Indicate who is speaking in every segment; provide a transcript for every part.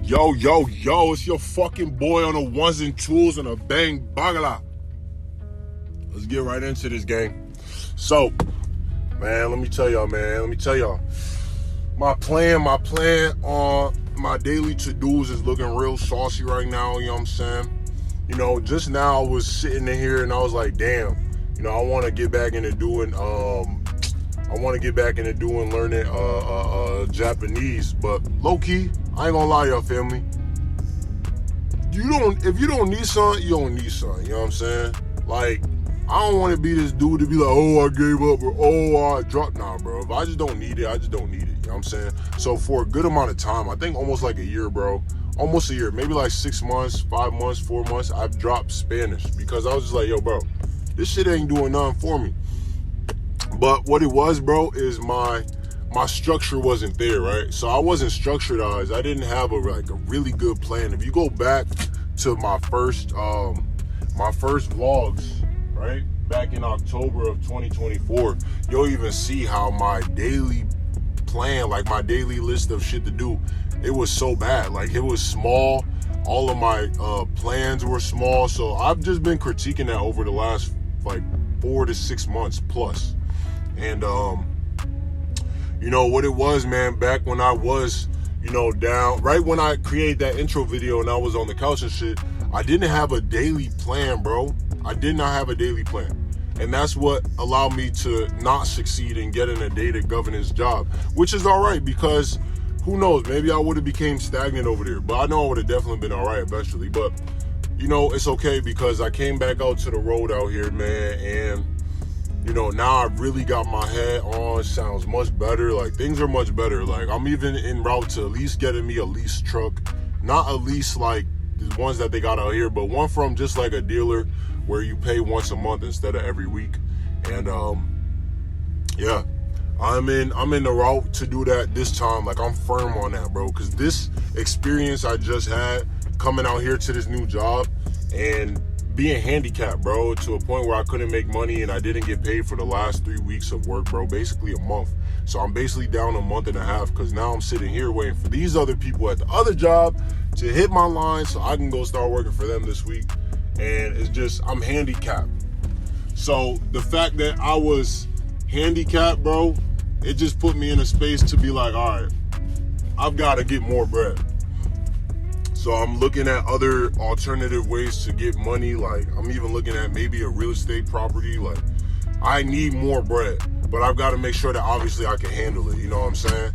Speaker 1: Yo, it's your fucking boy on the ones and twos and a bang bagala. Let's get right into this, gang. So, man, let me tell y'all. My plan on my daily to-dos is looking real saucy right now, you know what I'm saying? You know, just now I was sitting in here and I was like, damn, you know, I want to get back into doing learning Japanese, but low key, I ain't gonna lie, y'all, family. If you don't need something, you don't need something. You know what I'm saying? Like, I don't want to be this dude to be like, oh, I gave up, or oh, I dropped. Nah, bro. If I just don't need it, I just don't need it. You know what I'm saying? So for a good amount of time, I think almost like a year, bro. Almost a year, maybe like 6 months, 5 months, 4 months, I've dropped Spanish because I was just like, yo, bro, this shit ain't doing nothing for me. But what it was, bro, is my structure wasn't there, right? So I wasn't structuredized. I didn't have a really good plan. If you go back to my first vlogs, right, back in October of 2024, you'll even see how my daily plan, like my daily list of shit to do, it was so bad. Like, it was small. All of my plans were small. So I've just been critiquing that over the last like 4 to 6 months plus. And you know what it was, man, back when I was, you know, down, right when I created that intro video and I was on the couch and shit, I didn't have a daily plan, bro. I did not have a daily plan. And that's what allowed me to not succeed in getting a data governance job, which is all right because who knows, maybe I would have became stagnant over there, but I know I would have definitely been all right eventually. But, you know, it's okay because I came back out to the road out here, man, and you know, now I really got my head on. Sounds much better. Like, things are much better. Like, I'm even en route to at least getting me a lease truck. Not a lease like the ones that they got out here, but one from just like a dealer where you pay once a month instead of every week. And yeah, I'm in the route to do that this time. Like, I'm firm on that, bro. Because this experience I just had coming out here to this new job and being handicapped, bro, to a point where I couldn't make money and I didn't get paid for the last 3 weeks of work, bro, basically a month. So I'm basically down a month and a half because now I'm sitting here waiting for these other people at the other job to hit my line so I can go start working for them this week. And it's just, I'm handicapped. So the fact that I was handicapped, bro, it just put me in a space to be like, all right, I've got to get more bread. So I'm looking at other alternative ways to get money. Like, I'm even looking at maybe a real estate property. Like, I need more bread, but I've got to make sure that obviously I can handle it. You know what I'm saying?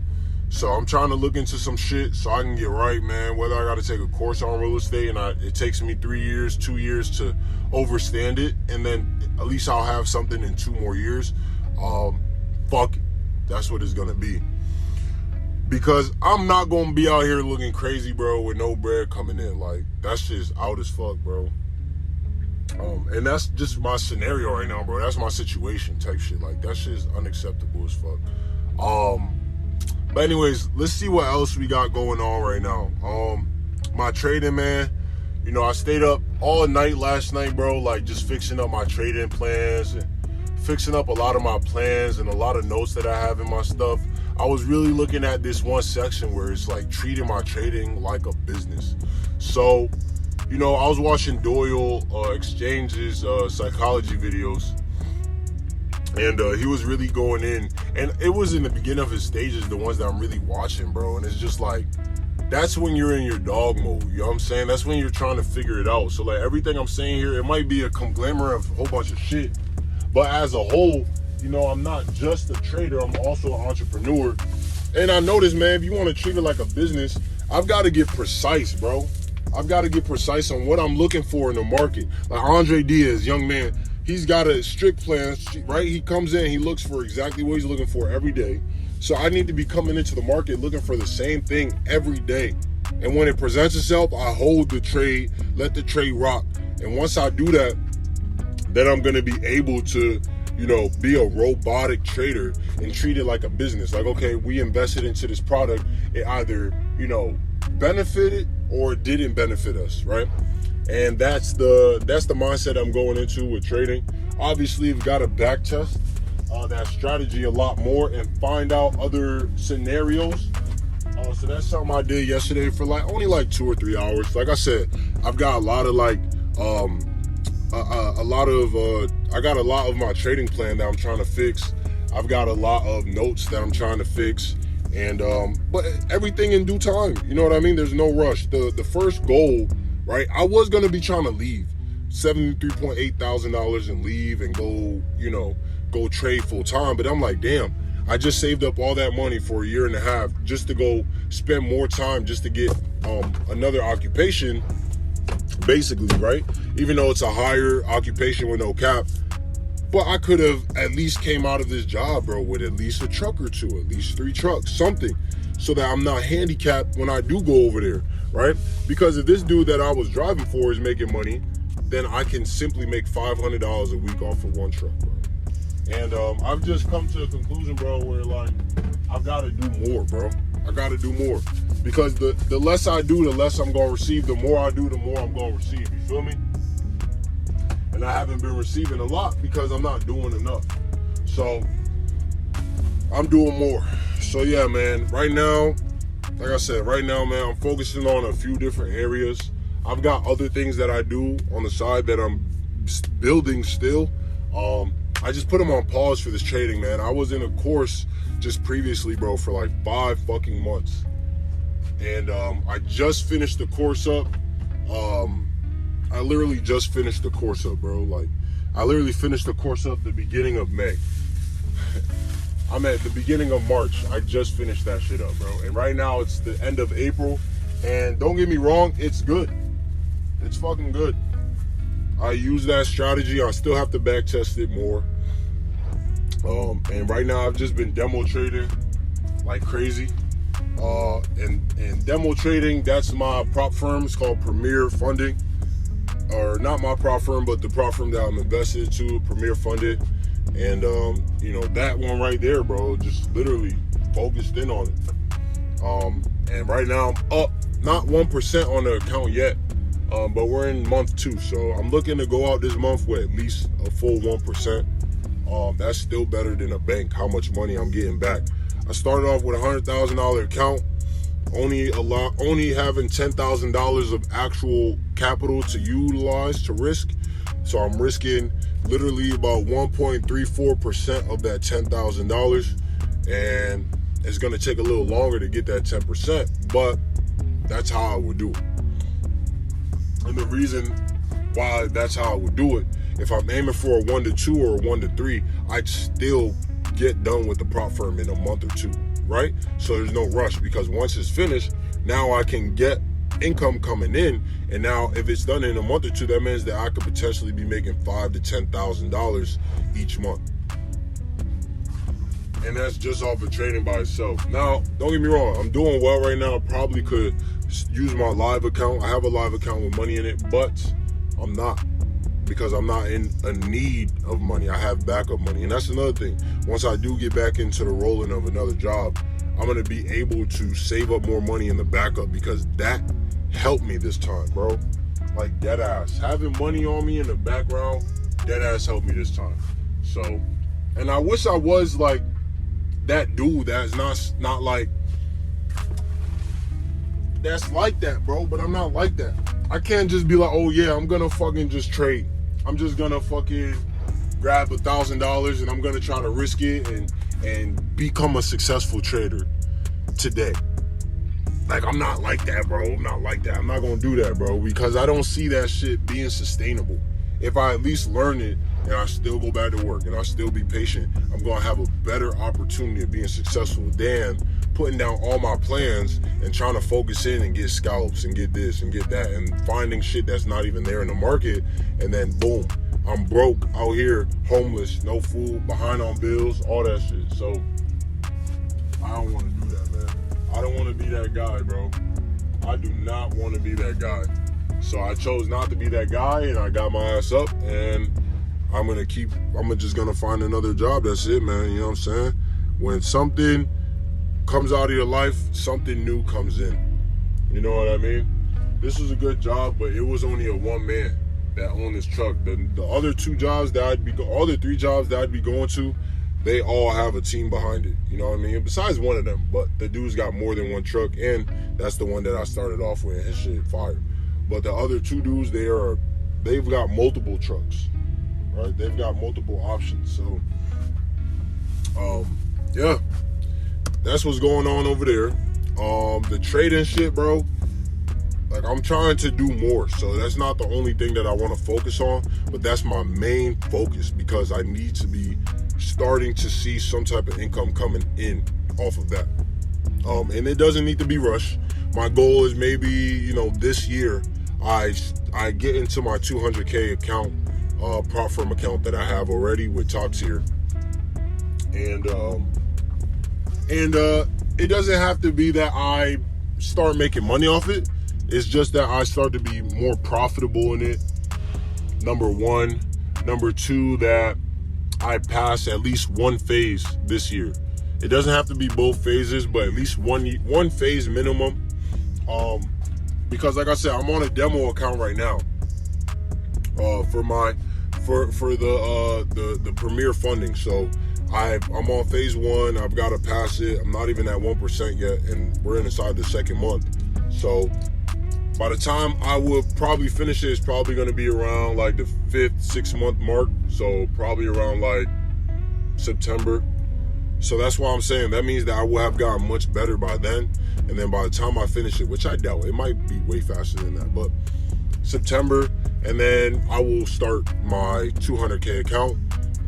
Speaker 1: So I'm trying to look into some shit so I can get right, man. Whether I got to take a course on real estate and it takes me 3 years, 2 years to overstand it, and then at least I'll have something in 2 more years. Fuck it. That's what it's going to be. Because I'm not going to be out here looking crazy, bro, with no bread coming in. Like, that's just out as fuck, bro. And that's just my scenario right now, bro. That's my situation type shit. Like, that shit is unacceptable as fuck. But anyways, let's see what else we got going on right now. My trading, man. You know, I stayed up all night last night, bro. Like, just fixing up my trading plans and fixing up a lot of my plans and a lot of notes that I have in my stuff. I was really looking at this one section where it's like treating my trading like a business. So, you know, I was watching Doyle Exchange's psychology videos, and he was really going in, and it was in the beginning of his stages, the ones that I'm really watching, bro. And it's just like, that's when you're in your dog mode, you know what I'm saying? That's when you're trying to figure it out. So like, everything I'm saying here, it might be a conglomerate of a whole bunch of shit, but as a whole, you know, I'm not just a trader, I'm also an entrepreneur. And I noticed, man, if you want to treat it like a business, I've got to get precise, bro. I've got to get precise on what I'm looking for in the market. Like Andre Diaz, young man, he's got a strict plan, right? He comes in, he looks for exactly what he's looking for every day. So I need to be coming into the market looking for the same thing every day. And when it presents itself, I hold the trade, let the trade rock. And once I do that, then I'm going to be able to, you know, be a robotic trader and treat it like a business. Like, okay, we invested into this product. It either, you know, benefited or didn't benefit us, right? And that's the mindset I'm going into with trading. Obviously, you've got to back test that strategy a lot more and find out other scenarios So that's something I did yesterday for like only like 2 or 3 hours. Like I said, I've got a lot of like I got a lot of my trading plan that I'm trying to fix. I've got a lot of notes that I'm trying to fix, and but everything in due time. You know what I mean? There's no rush. The first goal, right? I was gonna be trying to leave $73,800 and leave and go, go trade full time. But I'm like, damn, I just saved up all that money for a year and a half just to go spend more time just to get another occupation, basically, right? Even though it's a higher occupation with no cap. But I could have at least came out of this job, bro, with at least a truck or two, at least 3 trucks, something, so that I'm not handicapped when I do go over there, right? Because if this dude that I was driving for is making money, then I can simply make $500 a week off of 1 truck, bro. And I've just come to a conclusion, bro, where like I've got to do more, bro. I got to do more, because the less I do, the less I'm gonna receive. The more I do, the more I'm gonna receive. You feel me? And I haven't been receiving a lot because I'm not doing enough. So I'm doing more. So yeah, man, right now, like I said, right now, man, I'm focusing on a few different areas. I've got other things that I do on the side that I'm building still. I just put them on pause for this trading, man. I was in a course just previously, bro, for like 5 fucking months. And I just finished the course up. I literally just finished the course up, bro. Like, I literally finished the course up the beginning of May. I'm at the beginning of March. I just finished that shit up, bro. And right now it's the end of April. And don't get me wrong, it's good. It's fucking good. I use that strategy. I still have to back test it more. And right now I've just been demo trading like crazy. And demo trading, that's my prop firm. It's called Premier Funding. Or not my prop firm, but the prop firm that I'm invested to, Premier Funded. And that one right there, bro, just literally focused in on it. And right now I'm up, not 1% on the account yet, but we're in month 2. So I'm looking to go out this month with at least a full 1%. That's still better than a bank, how much money I'm getting back. I started off with a $100,000 account, only having $10,000 of actual capital to utilize, to risk. So I'm risking literally about 1.34% of that $10,000, and it's gonna take a little longer to get that 10%, but that's how I would do it. And the reason why that's how I would do it, if I'm aiming for a 1 to 2 or a 1 to 3, I'd still get done with the prop firm in a month or 2, right? So there's no rush, because once it's finished, now I can get income coming in. And now if it's done in a month or 2, that means that I could potentially be making $5,000 to $10,000 each month. And that's just off of trading by itself. Now, don't get me wrong, I'm doing well right now. I probably could use my live account. I have a live account with money in it, but I'm not, because I'm not in a need of money. I have backup money. And that's another thing. Once I do get back into the rolling of another job, I'm going to be able to save up more money in the backup, because that helped me this time, bro. Like, dead ass. Having money on me in the background, dead ass helped me this time. So, and I wish I was like that dude that's not like, that's like that, bro. But I'm not like that. I can't just be like, oh yeah, I'm gonna fucking just trade. I'm just gonna fucking grab $1,000 and I'm gonna try to risk it and become a successful trader today. Like, I'm not like that, bro. I'm not like that. I'm not gonna do that, bro, because I don't see that shit being sustainable. If I at least learn it and I still go back to work and I still be patient, I'm gonna have a better opportunity of being successful than putting down all my plans and trying to focus in and get scalps and get this and get that and finding shit that's not even there in the market, and then boom, I'm broke out here, homeless, no food, behind on bills, all that shit. So I don't want to do that, man. I don't want to be that guy, bro. I do not want to be that guy. So I chose not to be that guy, and I got my ass up, and I'm just gonna find another job. That's it, man. You know what I'm saying? When something comes out of your life, something new comes in. You know what I mean? This was a good job, but it was only a one man that owned this truck. The other 2 jobs that all the 3 jobs that I'd be going to, they all have a team behind it. You know what I mean? Besides one of them, but the dude's got more than one truck, and that's the one that I started off with. His shit fire. But the other two dudes, they've got multiple trucks, right? They've got multiple options. So, yeah, that's what's going on over there. The trading shit, bro. Like, I'm trying to do more, so that's not the only thing that I want to focus on, but that's my main focus because I need to be starting to see some type of income coming in off of that. And it doesn't need to be rushed. My goal is maybe, you know, this year I get into my 200K account, prop firm account that I have already with top tier, and it doesn't have to be that I start making money off it. It's just that I start to be more profitable in it, number one. Number two, that I pass at least one phase this year. It doesn't have to be both phases, but at least one phase minimum. Because like I said, I'm on a demo account right now for the premier funding. So I'm on phase one. I've got to pass it. I'm not even at 1% yet, and we're inside the second month. So by the time I will probably finish it, it's probably going to be around like the 5th, 6th month mark. So probably around like September. So that's why I'm saying that means that I will have gotten much better by then. And then by the time I finish it, which I doubt, it might be way faster than that, but September, and then I will start my 200K account.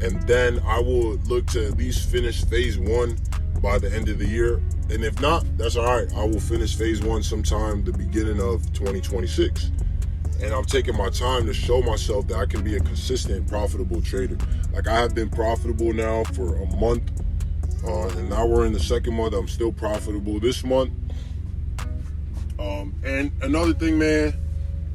Speaker 1: And then I will look to at least finish phase one by the end of the year. And if not, that's all right. I will finish phase one sometime the beginning of 2026. And I'm taking my time to show myself that I can be a consistent, profitable trader. Like, I have been profitable now for a month, and now we're in the second month. I'm still profitable this month. And another thing, man,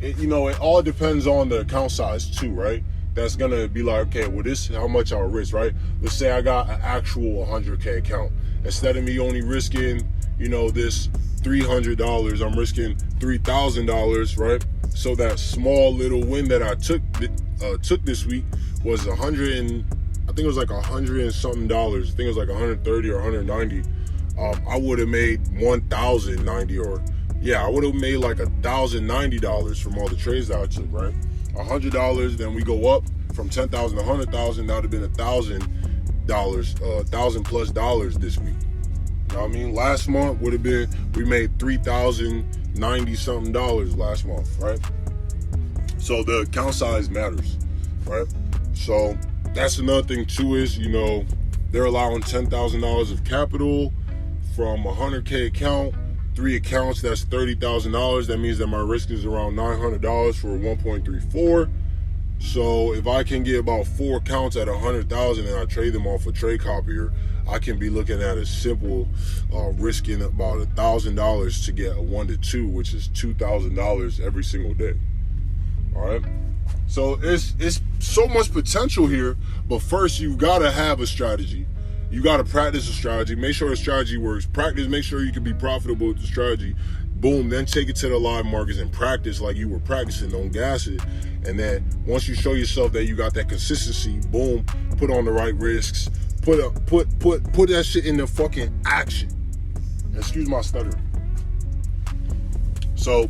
Speaker 1: it all depends on the account size too, right? That's gonna be like, okay, well, this is how much I'll risk, right? Let's say I got an actual 100K account. Instead of me only risking, this $300, I'm risking $3,000, right? So that small little win that I took this week was I think it was like $100 and something. I think it was like 130 or 190. I would have made 1,090, I would have made like $1,090 from all the trades that I took, right? $100, then we go up from 10,000 to 100,000. That would have been $1,000, $1,000+ this week. You know what I mean? Last month would have been, we made $3,090 something last month, right? So the account size matters, right? So that's another thing too, is they're allowing $10,000 of capital from a 100K account. 3 accounts, that's $30,000. That means that my risk is around $900 for 1.34. So if I can get about 4 accounts at $100,000 and I trade them off a trade copier, I can be looking at a simple risking about $1,000 to get a 1 to 2, which is $2,000 every single day. All right. So it's so much potential here, but first you've got to have a strategy. You got to practice a strategy. Make sure the strategy works. Practice. Make sure you can be profitable with the strategy. Boom. Then take it to the live markets and practice like you were practicing. Don't gas it. And then once you show yourself that you got that consistency, boom, put on the right risks. Put that shit into fucking action. Excuse my stutter. So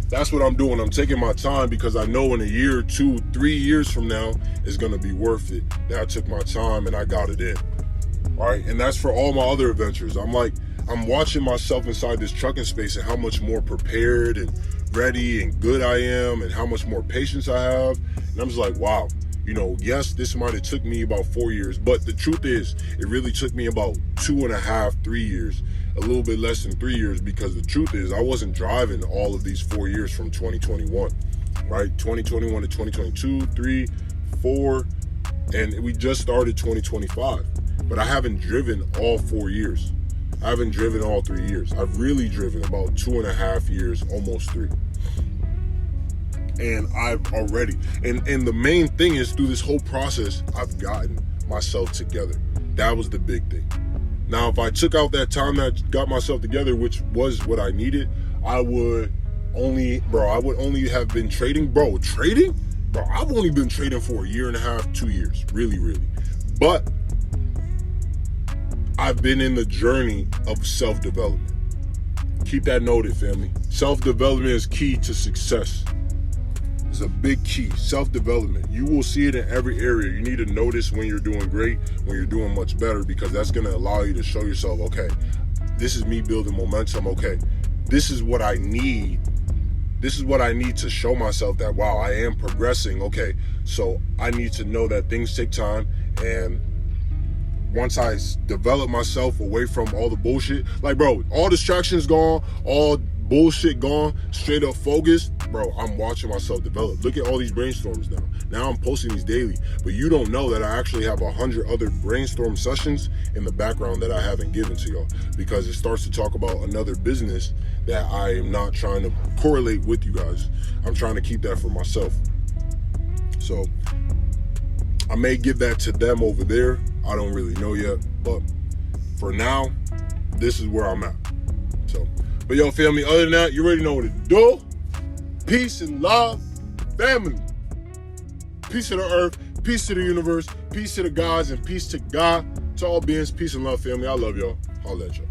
Speaker 1: that's what I'm doing. I'm taking my time because I know in a year, 2, 3 years from now, it's going to be worth it that I took my time and I got it in. All right, and that's for all my other adventures. I'm watching myself inside this trucking space and how much more prepared and ready and good I am and how much more patience I have. And I'm just like, wow, yes, this might have took me about 4 years, but the truth is it really took me about 2.5, 3 years, a little bit less than 3 years, because the truth is I wasn't driving all of these 4 years from 2021, right? 2021 to 2022, 3, 4, and we just started 2025. But I haven't driven all 4 years. I haven't driven all 3 years. I've really driven about 2.5 years, almost 3. And I've already, and the main thing is through this whole process, I've gotten myself together. That was the big thing. Now, if I took out that time that I got myself together, which was what I needed, I would only have been trading. I've only been trading for 1.5 years, 2 years, really. But I've been in the journey of self-development. Keep that noted, family. Self-development is key to success. It's a big key. Self-development. You will see it in every area. You need to notice when you're doing great, when you're doing much better, because that's going to allow you to show yourself, okay, this is me building momentum. Okay, this is what I need. This is what I need to show myself that, wow, I am progressing. Okay, so I need to know that things take time, and once I develop myself away from all the bullshit, like, bro, all distractions gone, all bullshit gone, straight up focused, bro, I'm watching myself develop. Look at all these brainstorms now. Now I'm posting these daily, but you don't know that I actually have 100 other brainstorm sessions in the background that I haven't given to y'all, because it starts to talk about another business that I am not trying to correlate with you guys. I'm trying to keep that for myself. So I may give that to them over there. I don't really know yet, but for now, this is where I'm at. So, but yo, family, other than that, you already know what to do. Peace and love, family. Peace to the earth, peace to the universe, peace to the gods, and peace to God. To all beings, peace and love, family. I love y'all. Holla at y'all.